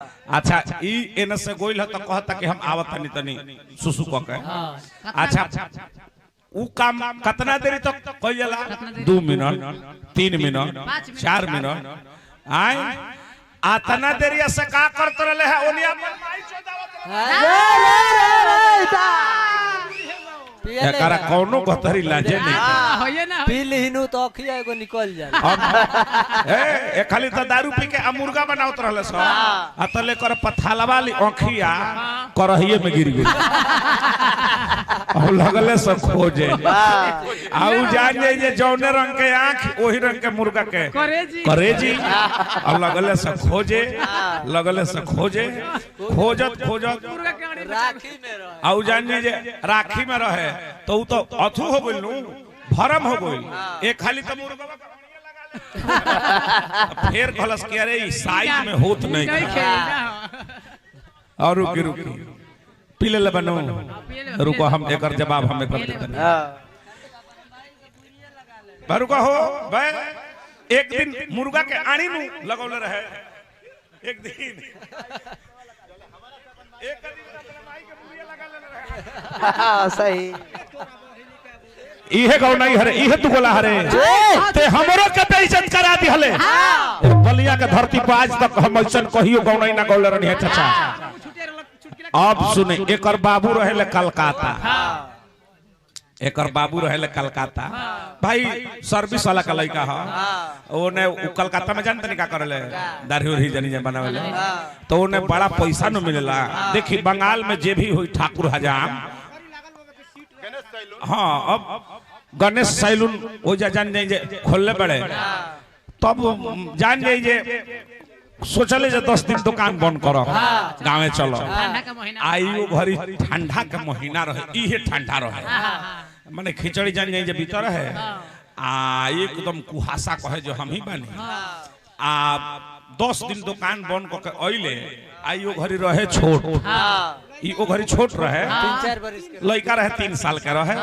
अच्छा E N से गोइल त कहता कि हम आवत तनी तनी सुसु क के अच्छा उ काम कितना देरी तक कइला 2 मिनट 3 मिनट 4 मिनट आय आतना देरी से का करत रहले है ओनिया पर माई चोदावत एकरा कोनो गतरी लाजे नहीं होये ना पीलहिनु तो अखिया एगो निकल जाए ए खाली त दारू पी के मुर्गा बनावत रहले स आ तले कर पथालवा ली आँखिया करहिए में गिर गई अब लगले से खोजे आउ जान जे जौने रंग के आँख ओही रंग के मुर्गा के करे जी अब लगले से खोजे खोजत राखी में रहे आउ जान जे राखी में रहे तो उ तो अथु हो गइल नु भरम हो गइल एक खाली त मुर्गा फिर खलस के अरे साइज में होत नहीं और रुकी पीले ले बनो रुको हम एकर जवाब हम कर देते हैं रुको हो बे एक दिन मुर्गा के आणी नु लगौले रहे एक दिन सही इहे गौ नहीं हरे इहे तू बोला हरे ते हमरो के बेइज्जत करा दी हले बलिया के धरती पर आज तक हम ऐसन कहियो गौ नहीं ना गौले रहनी है चाचा अब सुने एकर बाबू रहेले कलकत्ता एकर बाबू रहेले कलकत्ता भाई सर्विस वाला का लड़का ह ओने कलकत्ता में जानते नहीं का करले दाढ़ी उड़ी जनी जे बनावेले तो ओने बड़ा पैसा न मिलेला देखी बंगाल में जे भी हुई ठाकुर हजाम हाँ अब गणेश सैलून हो जा जान जाइए खोलने पड़े तब जान जाइए सोचले जे 10 दिन दुकान बंद करो गाँव चलो आयु भरी ठंडा के महीना रहे इहे ठंडा रहे माने खिचड़ी जान जाइए भीतर है आ एकदम कुहासा कहे जो हम ही बनी आ 10 दिन दुकान बंद करके अइले आयु घरी रहे छोट ई ओ घरी छोट रहे 3-4 बरिस के लड़का रहे 3 साल के रहे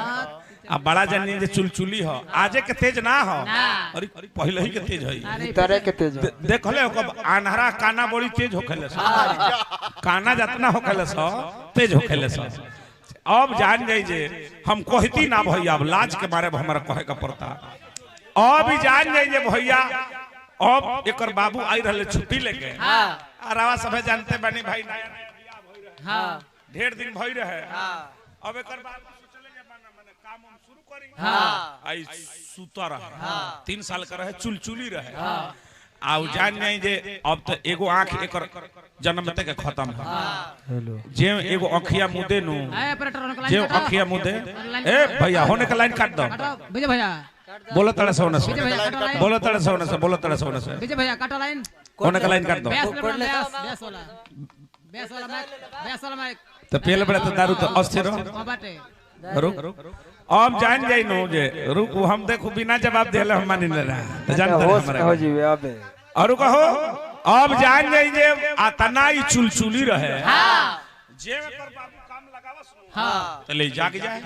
अब बड़ा जानिए जे चुलचुली हो आजे के तेज ना हो अरे पहले ही के तेज है तरह के तेज देखले कब आन्हरा काना बड़ी तेज होखेले काना जितना होखेले तेज होखेले अब जान जाई जे हम कहती ना भैया अब लाज के मारे हमरा कहे का पड़ता अब जान जाई जे भैया अब एकर बाबू आई रहले छुट्टी लेके अरावा सब जानते बनी भाई नया हां ढेर दिन भई रहे अब एकर बाबू आई सुता रहे 3 साल का रहे चुलचुली रहे आउ जान जाई जे अब तो एगो आंख एकर जन्म तक खत्म है जे एगो अखिया मुदे नु जे अखिया मुदे ए भैया होने का लाइन काट दो विजय भैया बोलो तड़े सोने से बोलो तड़े सोने से विजय भैया काटो लाइन होने का लाइन काट दो बेस वाला माइक तो पहले बड़ा तो दारू तो अस्थिर हो बाटे रुक अब जान जाई नो जे रुक हम देखो बिना जवाब देले हम मानी ले रहा तो जानते हमरा हो जीवे अबे और कहो अब जान जाई जे आतना ही चुलचुली रहे जे एकर बाबू काम लगावस हां तो ले जाग जाए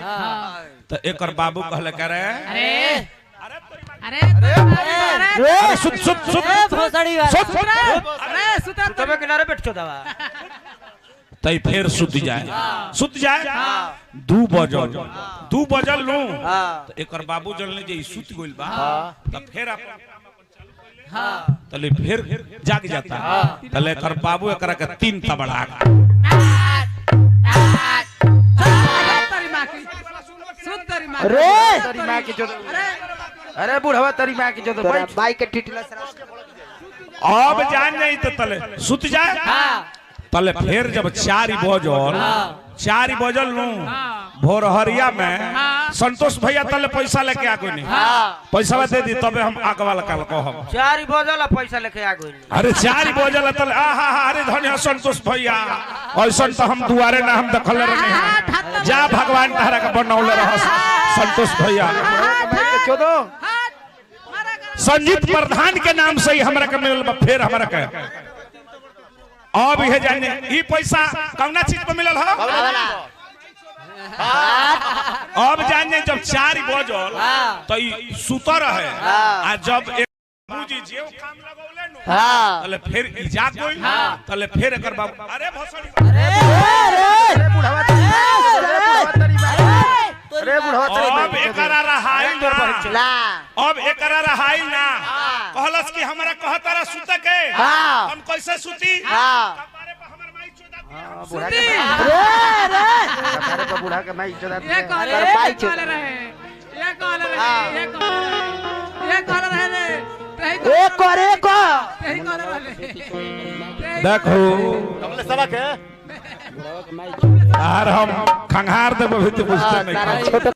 तो एकर बाबू कहले करे अरे सुत भोसड़ी अरे सुता तबे किनारे बैठ के दवा तई फिर सुत जाए 2 बजल नु तो एकर बाबू जलने जे सुत गइल बा त फिर तले फिर जाग जाता तले एकर बाबू एकरा के 3 तबड़ा तरी मां की जो अरे बुढ़वा तरी मां की जो बाइक के टिटला अब जान नहीं तो तले सुत जाए तले फिर जब 4 बजल नु भोरहरिया में संतोष भैया तले पैसा लेके आ गई पैसा दे दी तबे हम आग वाला काल कहब 4 बजल पैसा लेके आ गई अरे 4 बजल तले आहा अरे धन्य संतोष भैया ऐसन तो हम दुआरे ना हम देखले रहनी जा भगवान तहरा के बनौले रह संतोष भैया संजीत प्रधान के नाम से ही हमरा के मिलल बा फिर हमरा के अब ये जाने ई पैसा कौना चीज पे मिलल हो अब जाने जब 4 बजल तो ई सुतर है आ जब बाबूजी जे काम लगौले नु हाँ तले फिर इजा कोई तले फिर एकर बाबू अरे भोसड़ी अरे बुढ़वा तेरी माँ अरे बुढ़वा तेरी माँ अब एकरा रहाई ना ला अब एकरा रहाई ना कहलस कि हमरा कहतारा सुते के हाँ। हम कैसे सुती हाँ। कपारे पे हमर माई चोदा बुढ़ा सुती। के अरे पे बुढ़ा के मैं इज्जत ये कॉल अरे बाई रहे ये कॉल रहे हाँ। ये कॉल रहे ये कॉल रहे रे एक को यही कॉल रहे देखो हमले सबक है यार हम खंगार देबो भी तो बुझते नहीं छोटा